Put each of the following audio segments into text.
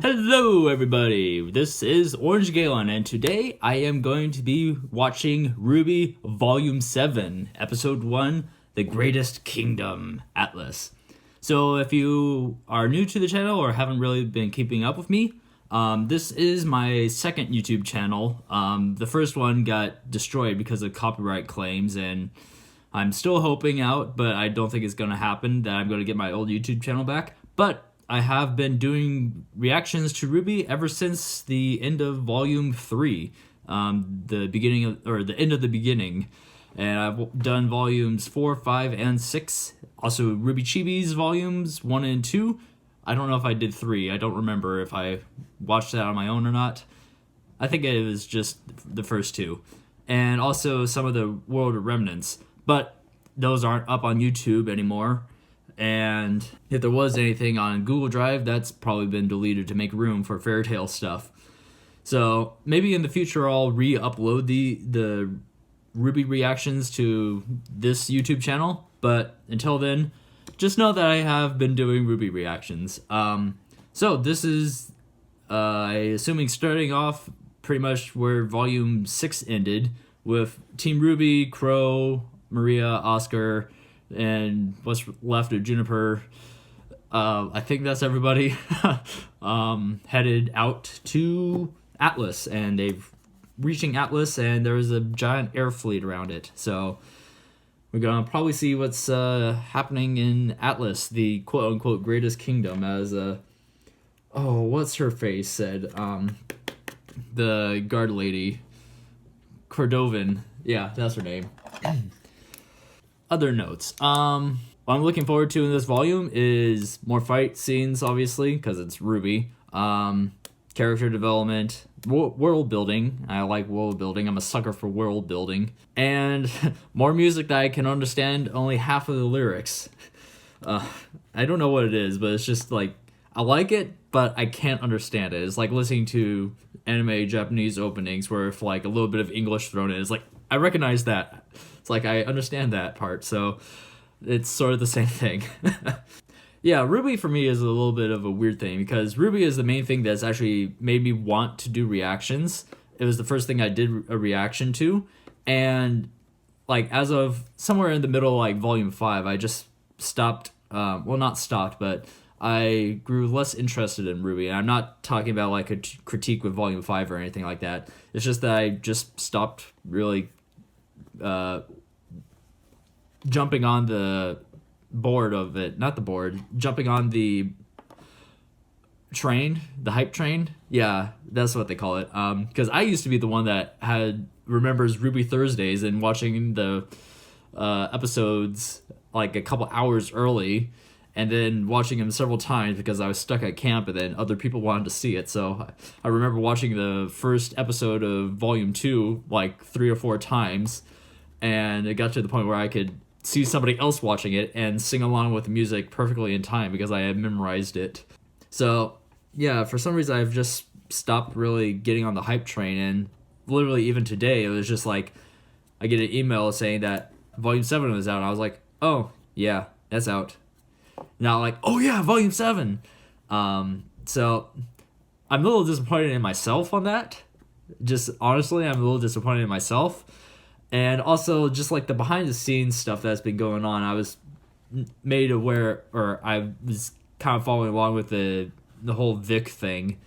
Hello everybody, this is Orange Galen, and today I am going to be watching RWBY Volume 7, Episode 1, The Greatest Kingdom, Atlas. So if you are new to the channel or haven't really been keeping up with me, this is my second YouTube channel. The first one got destroyed because of copyright claims, and I'm still hoping out, but I don't think it's going to happen, that I'm going to get my old YouTube channel back. But I have been doing reactions to RWBY ever since the end of Volume 3, the end of the beginning. And I've done Volumes 4, 5, and 6. Also, RWBY Chibi's Volumes 1 and 2. I don't know if I did 3. I don't remember if I watched that on my own or not. I think it was just the first 2. And also some of the World of Remnants. But those aren't up on YouTube anymore. And if there was anything on Google Drive, that's probably been deleted to make room for Fairy Tail stuff. So maybe in the future I'll re-upload the RWBY reactions to this YouTube channel. But until then, just know that I have been doing RWBY reactions. So this is, assuming starting off pretty much where Volume 6 ended, with Team RWBY, Crow, Maria, Oscar, and what's left of Juniper. I think that's everybody. Headed out to Atlas, and they've reaching Atlas, and there's a giant air fleet around it. So we're gonna probably see what's happening in Atlas, the quote-unquote greatest kingdom, as what's her face said, the guard lady, Cordovan. Yeah, that's her name. Other notes. What I'm looking forward to in this volume is more fight scenes, obviously, because it's RWBY. Character development, world building. I like world building. I'm a sucker for world building. And more music that I can understand only half of the lyrics. I don't know what it is, but it's just like, I like it, but I can't understand it. It's like listening to anime Japanese openings where if like a little bit of English thrown in, it's like, I recognize that. It's like, I understand that part, so it's sort of the same thing. Yeah, RWBY for me is a little bit of a weird thing, because RWBY is the main thing that's actually made me want to do reactions. It was the first thing I did a reaction to, and like as of somewhere in the middle, like Volume 5, I just stopped, well, not stopped, but I grew less interested in RWBY. And I'm not talking about like a critique with Volume 5 or anything like that. It's just that I just stopped really jumping on the board of it, not the board, jumping on the train, the hype train. Yeah, that's what they call it. Because I used to be the one that remembers RWBY Thursdays and watching the episodes like a couple hours early, and then watching them several times because I was stuck at camp and then other people wanted to see it. So I remember watching the first episode of Volume 2 like 3 or 4 times, and it got to the point where I could see somebody else watching it and sing along with the music perfectly in time because I had memorized it. So yeah, for some reason I've just stopped really getting on the hype train, and literally even today it was just like I get an email saying that Volume 7 was out, and I was like, oh yeah, that's out. Not like, oh yeah, Volume 7. So I'm a little disappointed in myself on that. Just honestly, I'm a little disappointed in myself. And also just like the behind the scenes stuff that's been going on, I was made aware, or I was kind of following along with the whole Vic thing.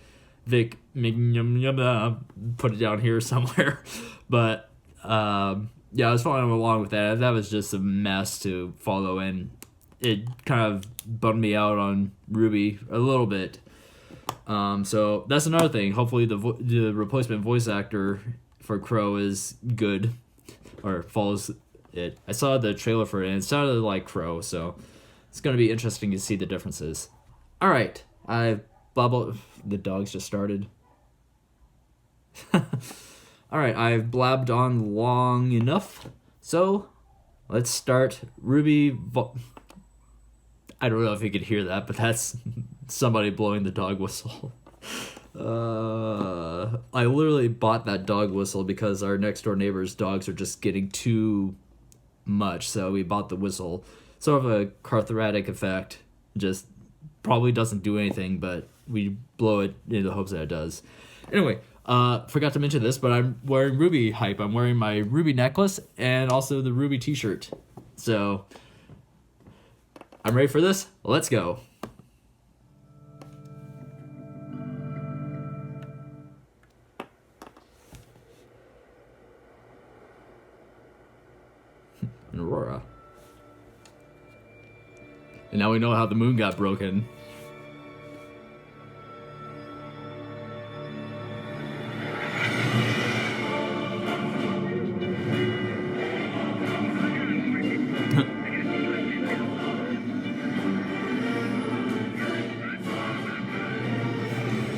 Vic, put it down here somewhere. But yeah, I was following along with that. That was just a mess to follow, and it kind of bummed me out on RWBY a little bit. So that's another thing. Hopefully the replacement voice actor for Crow is good, or follows it. I saw the trailer for it, and it sounded like Crow, so it's going to be interesting to see the differences. All right, the dogs just started. All right, I've blabbed on long enough, so let's start RWBY. I don't know if you could hear that, but that's somebody blowing the dog whistle. I literally bought that dog whistle because our next door neighbor's dogs are just getting too much, so we bought the whistle. Sort of a cathartic effect, just probably doesn't do anything, but we blow it in the hopes that it does. Anyway, forgot to mention this, but I'm wearing RWBY hype. I'm wearing my RWBY necklace and also the RWBY t-shirt. So, I'm ready for this. Let's go. Aurora. And now we know how the moon got broken.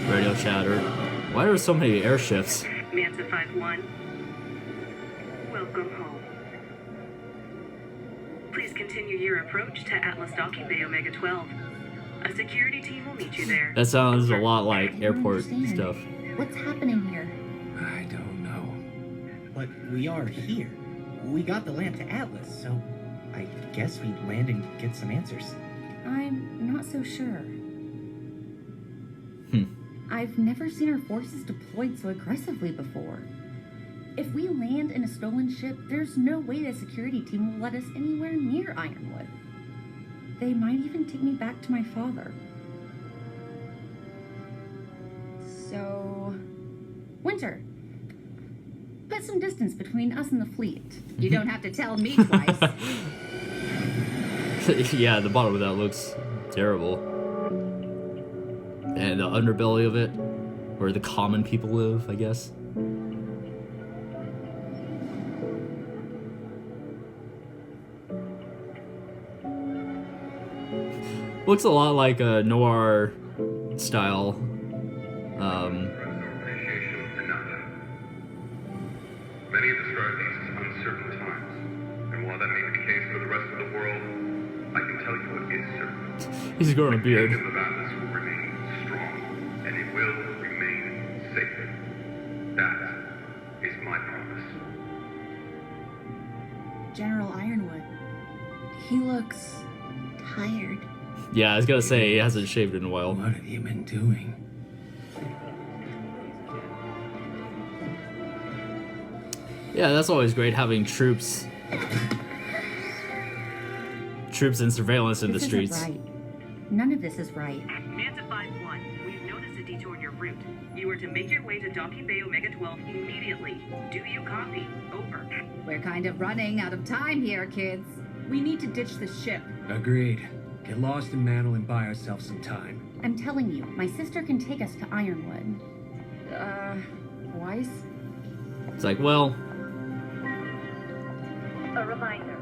Radio chatter. Why are there so many airships? Manta 5-1. Welcome home. Please continue your approach to Atlas Docking Bay Omega 12. A security team will meet you there. That sounds a lot like airport stuff. What's happening here? I don't know. But we are here. We got the lamp to Atlas, so I guess we land and get some answers. I'm not so sure. I've never seen our forces deployed so aggressively before. If we land in a stolen ship, there's no way the security team will let us anywhere near Ironwood. They might even take me back to my father. So... Winter, put some distance between us and the fleet. You don't have to tell me twice. Yeah, the bottom of that looks terrible. And the underbelly of it, where the common people live, I guess. Looks a lot like a noir style. Many have described these as uncertain times, and while that may be the case for the rest of the world, I can tell you what is certain. He's growing a beard. The kingdom of Atlas will remain strong, and it will remain safe. That is my promise. General Ironwood, he looks tired. Yeah, I was gonna say he hasn't shaved in a while. What have you been doing? Yeah, that's always great having troops and surveillance in the This streets. isn't right. None of this is right. Manta 5-1, we've noticed a detour in your route. You are to make your way to Docking Bay Omega 12 immediately. Do you copy? Over. We're kind of running out of time here, kids. We need to ditch the ship. Agreed. Get lost in Mantle and buy ourselves some time. I'm telling you, my sister can take us to Ironwood. Weiss? It's like, well, A reminder.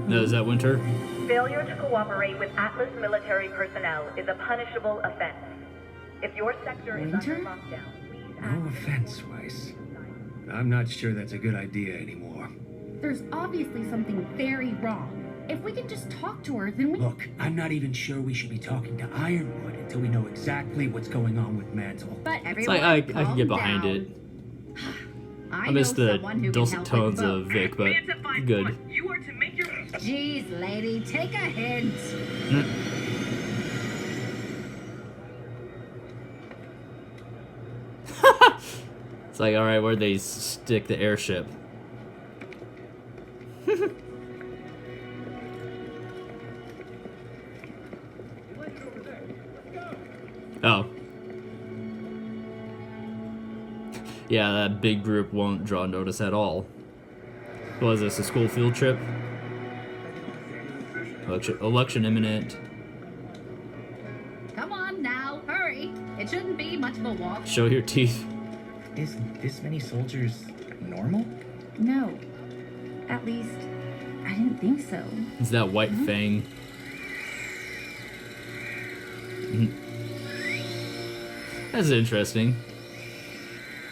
no, is that Winter? Failure to cooperate with Atlas military personnel is a punishable offense. If your sector is Winter? under lockdown, please No act- offense, Weiss. I'm not sure that's a good idea anymore. There's obviously something very wrong. If we can just talk to her, then we... Look, I'm not even sure we should be talking to Ironwood until we know exactly what's going on with Mantle. But It's everyone, like, I can get calm behind down. it. I I miss know the someone who can dulcet help tones with of both. Vic, but Manta 5-1, good. you are to make your... Jeez, lady, take a hint. It's like, alright, where'd they stick the airship? Oh. Yeah, that big group won't draw notice at all. What is this, a school field trip? Election imminent. Come on now, hurry. It shouldn't be much of a walk. Show your teeth. Is this many soldiers normal? No. At least, I didn't think so. It's that white fang. That's interesting.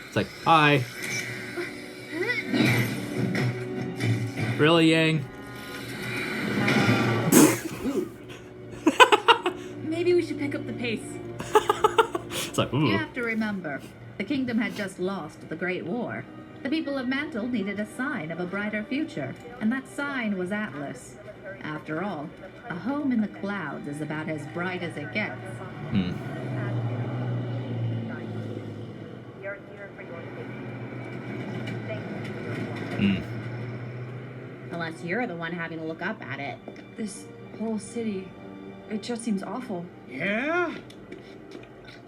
It's like, hi. Really, Yang? Maybe we should pick up the pace. It's like, ooh. You have to remember, the kingdom had just lost the Great War. The people of Mantle needed a sign of a brighter future, and that sign was Atlas. After all, a home in the clouds is about as bright as it gets. We are here for your safety. Thank you for your cooperation. Unless you're the one having to look up at it. This whole city, it just seems awful. Yeah?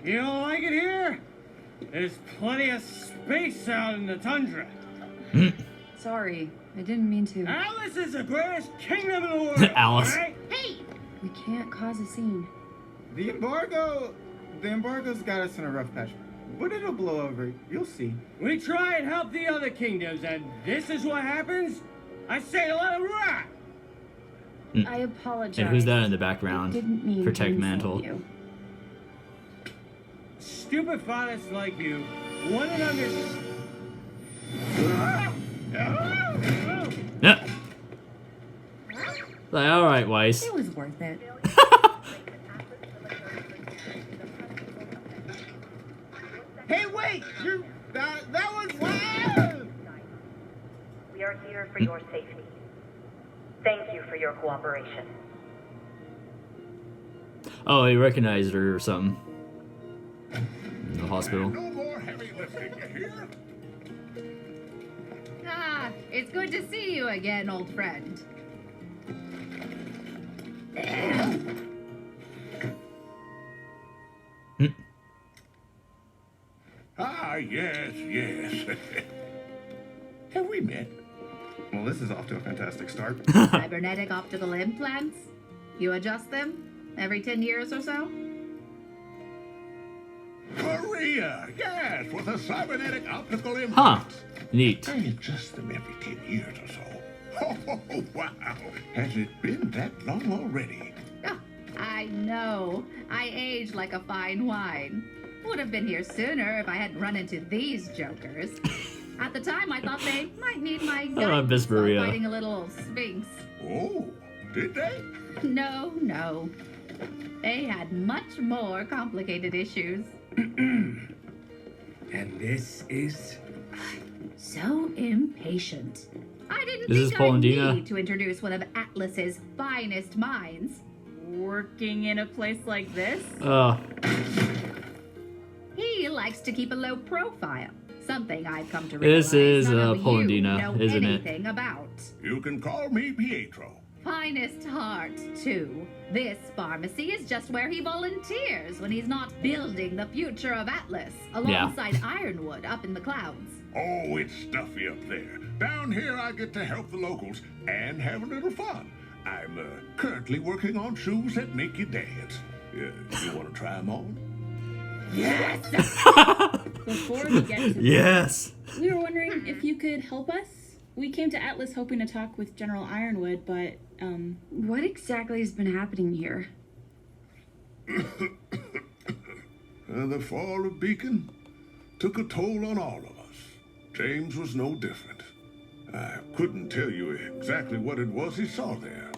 You don't like it here? There's plenty of space out in the tundra. Sorry, I didn't mean to. Alice is the greatest kingdom in the world. Alice. Right? Hey! We can't cause a scene. The embargo's got us in a rough patch. But it'll blow over. You'll see. We try and help the other kingdoms, and this is what happens? I say let it rock. I apologize. And who's that in the I background? didn't mean Protect to insult Mantle. you. Stupid fathers like you wouldn't understand. Yeah. Like, all right, Weiss. It was worth it. Hey, wait! That was wild! We are here for your safety. Thank you for your cooperation. Oh, he recognized her or something. In the hospital. No more heavy lifting, you hear? Ah, it's good to see you again, old friend. Ah, yes. Have we met? Well, this is off to a fantastic start. Cybernetic optical implants? You adjust them every 10 years or so? Korea, yes, with a cybernetic optical Huh. implant. Neat. I adjust them every 10 years or so. Oh, wow. Has it been that long already? Oh, I know. I age like a fine wine. Would have been here sooner if I hadn't run into these jokers. At the time, I thought they might need my guidance Miss while Maria. fighting a little sphinx. Oh, did they? No. They had much more complicated issues. And this is... So impatient. I didn't This is think I Polendina. need to introduce one of Atlas's finest minds. Working in a place like this? He likes to keep a low profile. Something I've come to This realize is, none of you Polendina, know isn't it? anything about. You can call me Pietro. Finest heart, too. This pharmacy is just where he volunteers when he's not building the future of Atlas alongside Ironwood up in the clouds. Oh, it's stuffy up there. Down here, I get to help the locals and have a little fun. I'm currently working on shoes that make you dance. You want to try them on? Yes! Before we get to Yes. we were wondering if you could help us. We came to Atlas hoping to talk with General Ironwood, but, What exactly has been happening here? The fall of Beacon took a toll on all of us. James was no different. I couldn't tell you exactly what it was he saw there,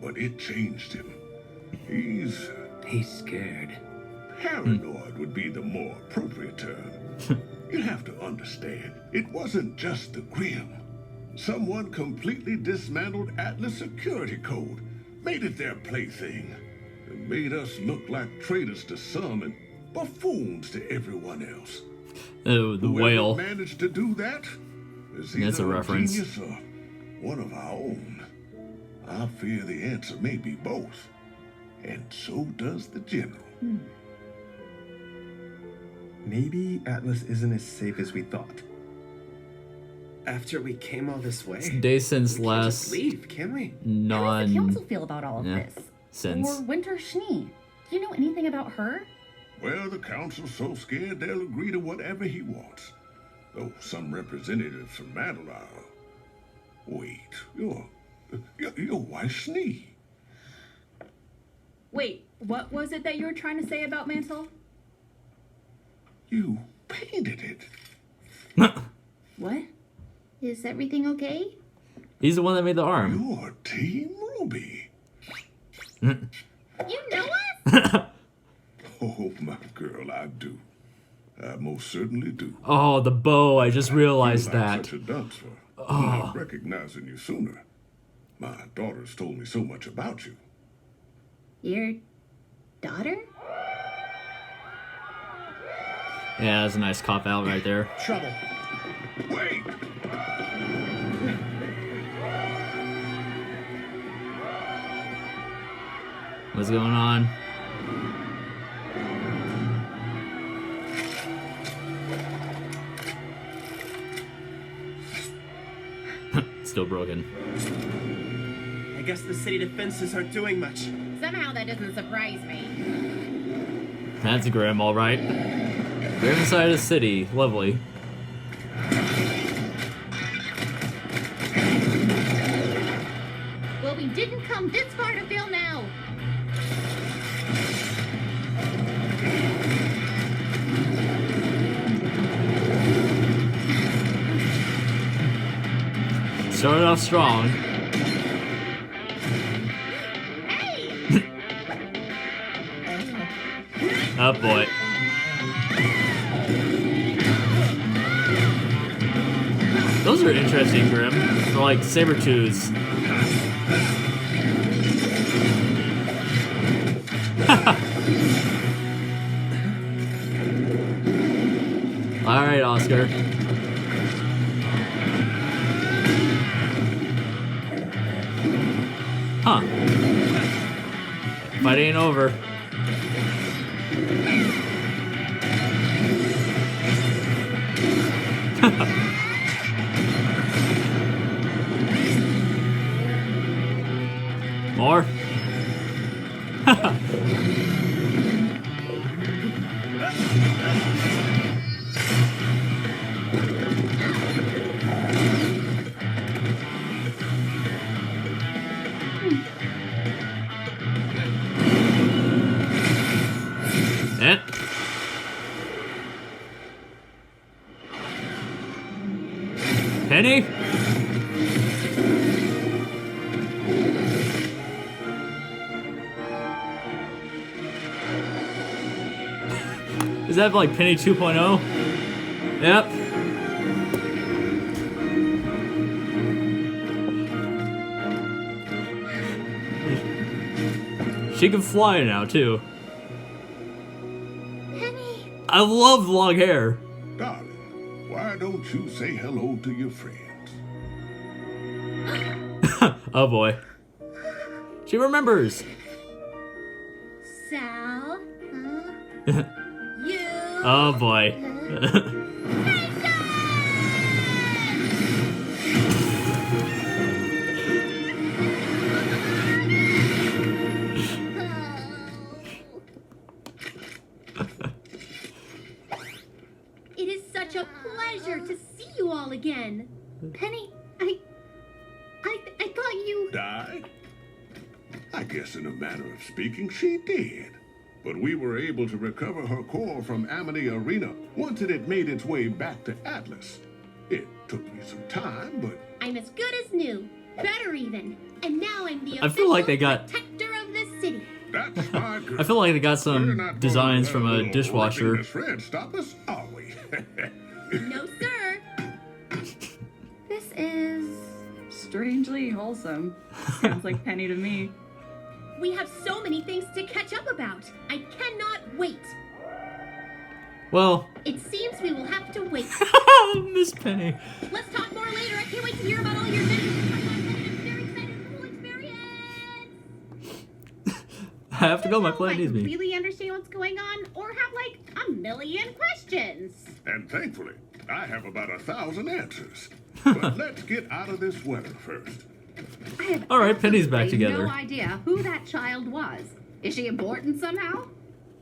but it changed him. He's scared. paranoid would be the more appropriate term. You have to understand, it wasn't just the Grim. Someone completely dismantled Atlas security code, made it their plaything, and made us look like traitors to some and buffoons to everyone else. Oh, the Whoever whale. managed to do that is That's a either reference. genius or one of our own. I fear the answer may be both, and so does the general. Maybe Atlas isn't as safe as we thought. After we came all this way, Days since we can't just last leave, can we? How does the council non feel about all of yeah, this? since. Or Winter Schnee? Do you know anything about her? Well, the council's so scared they'll agree to whatever he wants. Though some representatives from Mantle are... Wait, you're Weiss Schnee. Wait, what was it that you were trying to say about Mantle? You painted it. What? Is everything okay? He's the one that made the arm. You're Team Ruby. You know us? Oh, my girl, I do. I most certainly do. Oh, the bow. I just realized You're like that. such a dunce for not recognizing you sooner. My daughter's told me so much about you. Your daughter? Yeah, that's a nice cop out right there. Trouble. Wait! What's going on? Still broken. I guess the city defenses aren't doing much. Somehow that doesn't surprise me. That's Grim, all right. We're inside a city. Lovely. Well, we didn't come this far to fail now. Started off strong. Hey! Oh boy. Those are interesting, Grim. They're like saber-tooths. Alright, Oscar. Huh. Fight ain't over. More? Eh? Penny? Is that like Penny 2.0? Yep. She can fly now too. Penny! I love long hair. Darling, why don't you say hello to your friends? Oh boy. She remembers. Sal? Huh? You? Oh boy. It is such a pleasure to see you all again. Penny, I thought you... Died? I guess in a manner of speaking, she did. But we were able to recover her core from Amity Arena once it had made its way back to Atlas. It took me some time, but... I'm as good as new. Better even. And now I'm the I feel like they got... protector of the city. That's my girl. I feel like they got We're some not designs gonna from let a little dishwasher. ripping Fred stop us, are we? No, sir. This is strangely wholesome. Sounds like Penny to me. We have so many things to catch up about. I cannot wait. Well, It seems we will have to wait. Miss Penny. Let's talk more later. I can't wait to hear about all your videos. I'm very excited for the experience. I have to go. My plan needs me. Really understand what's going on, or have like a million questions. And thankfully, I have about 1,000 answers. But let's get out of this weather first. I have All right, Penny's back absolutely together. No idea who that child was. Is she important somehow?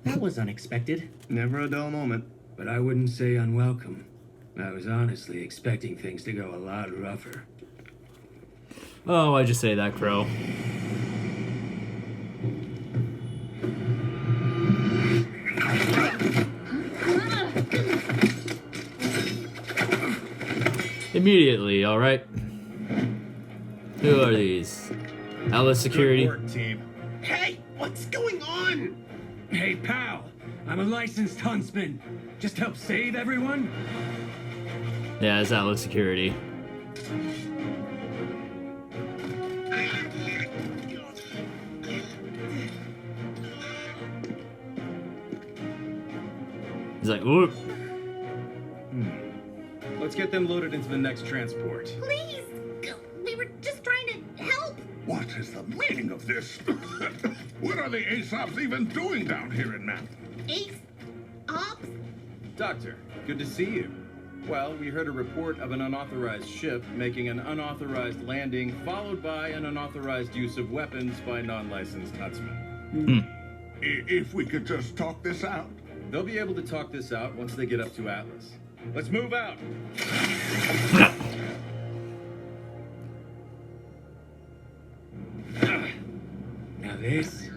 That was unexpected. Never a dull moment, but I wouldn't say unwelcome. I was honestly expecting things to go a lot rougher. Oh, I just say that, Crow. Immediately, all right. Who are these? Atlas Security. Good work, team. Hey, what's going on? Hey, pal! I'm a licensed huntsman. Just help save everyone? Yeah, it's Atlas Security. He's like, "Whoop." Let's get them loaded into the next transport. Please! We were just trying to help! What is the meaning of this? What are the Aesops even doing down here in Manhattan? Ops? Doctor, good to see you. Well, we heard a report of an unauthorized ship making an unauthorized landing, followed by an unauthorized use of weapons by non-licensed Hutsmen. If we could just talk this out. They'll be able to talk this out once they get up to Atlas. Let's move out. Now this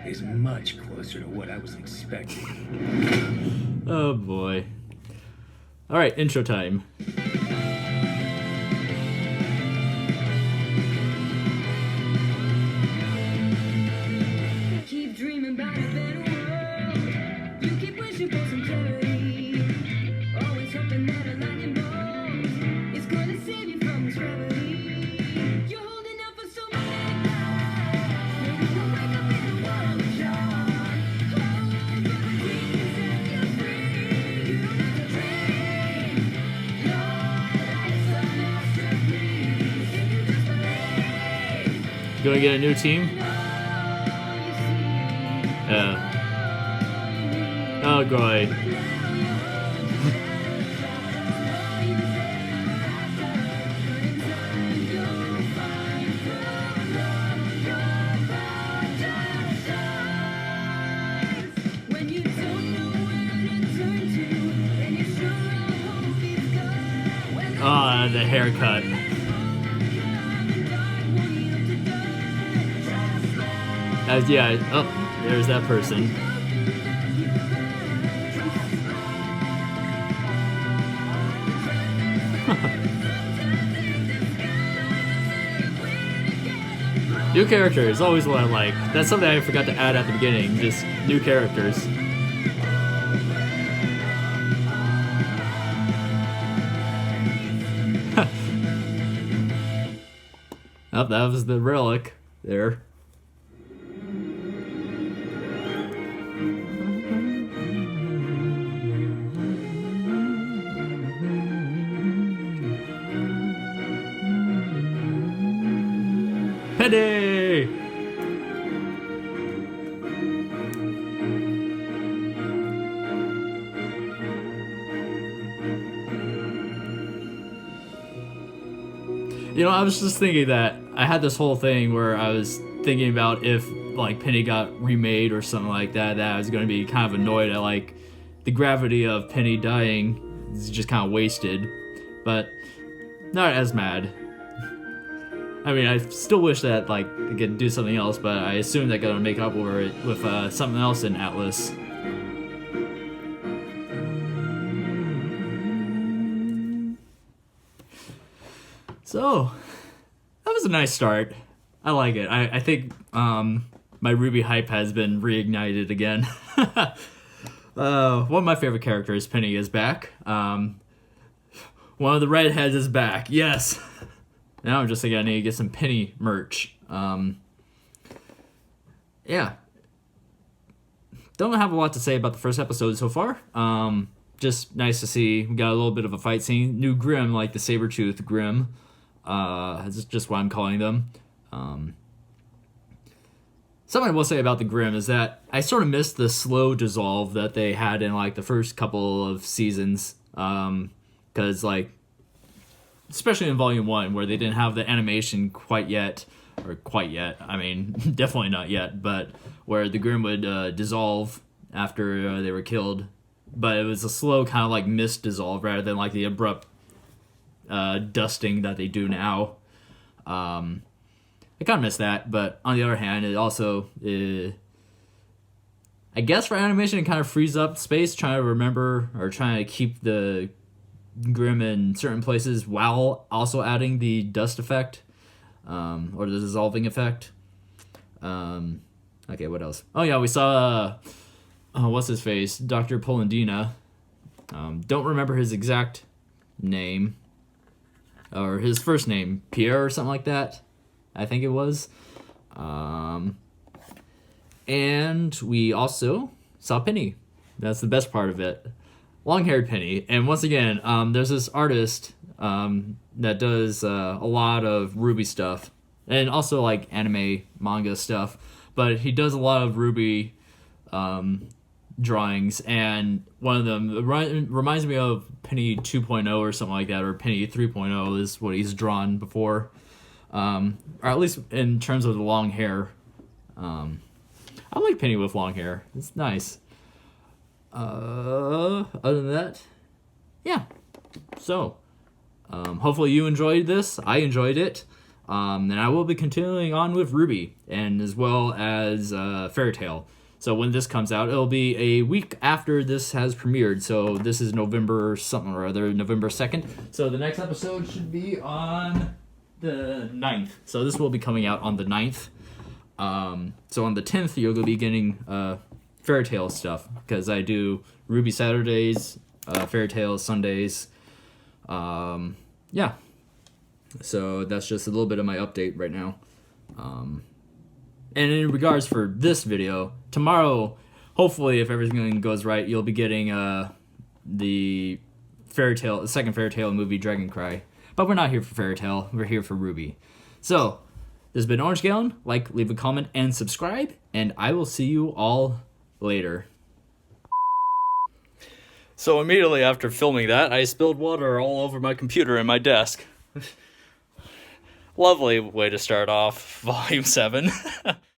is much closer to what I was expecting. Oh boy. All right, intro time. Keep dreaming about a better world. You keep wishing for some clarity. Always hoping that a lightning bolt is gonna save you from this gravity. You're holding out for so many lives. Maybe you'll wake up in a world of joy. Oh, gravity can set you free. You don't have to dream. Your life's a masterpiece. If you just believe. Gonna get a new team? Oh, boy. When you don't know where to turn to, and you're sure all hope is gone. Ah, the haircut. Yeah, oh, there's that person. New characters, always what I like. That's something I forgot to add at the beginning, just new characters. Oh, that was the relic there. Penny! You know, I was just thinking that I had this whole thing where I was thinking about if, like, Penny got remade or something like that, that I was going to be kind of annoyed at, like, the gravity of Penny dying is just kind of wasted, but not as mad. I mean, I still wish that, like, they could do something else, but I assume they're gonna make up for it with something else in Atlas. So, that was a nice start. I like it. I think my RWBY hype has been reignited again. One of my favorite characters, Penny, is back. One of the redheads is back. Yes! Now I'm just thinking I need to get some Penny merch. Yeah. Don't have a lot to say about the first episode so far. Just nice to see. We got a little bit of a fight scene. New Grimm, like the saber-toothed Grimm. That's just what I'm calling them. Something I will say about the Grimm is that I sort of missed the slow dissolve that they had in, like, the first couple of seasons. Because, like, especially in Volume 1, where they didn't have the animation quite yet, I mean, definitely not yet, but where the Grimm would dissolve after they were killed. But it was a slow kind of, like, mist dissolve rather than, like, the abrupt dusting that they do now. I kind of miss that, but on the other hand, it also, I guess for animation, it kind of frees up space, trying to remember, or trying to keep the Grimm in certain places while also adding the dust effect, or the dissolving effect. Okay, what else? Oh yeah, we saw, what's his face? Dr. Polendina. Don't remember his exact name, or his first name, Pierre or something like that. I think it was. And we also saw Penny. That's the best part of it. Long-haired Penny. And once again, there's this artist that does a lot of RWBY stuff. And also, like, anime, manga stuff. But he does a lot of RWBY drawings. And one of them reminds me of Penny 2.0 or something like that. Or Penny 3.0 is what he's drawn before. Or at least in terms of the long hair. I like Penny with long hair. It's nice. Other than that, yeah. So, hopefully you enjoyed this. I enjoyed it. And I will be continuing on with RWBY, and as well as Fairy Tail. So when this comes out, it'll be a week after this has premiered. So this is November something or other, November 2nd. So the next episode should be on the 9th. So this will be coming out on the 9th. So on the 10th, you'll be getting Fairy Tail stuff, because I do RWBY Saturdays, Fairy Tail Sundays. Yeah. So that's just a little bit of my update right now. And in regards for this video, tomorrow, hopefully, if everything goes right, you'll be getting the second Fairy Tail movie, Dragon Cry. But we're not here for Fairy Tail. We're here for RWBY. So, this has been Orange Gallon. Like, leave a comment, and subscribe. And I will see you all later. So immediately after filming that, I spilled water all over my computer and my desk. Lovely way to start off Volume 7.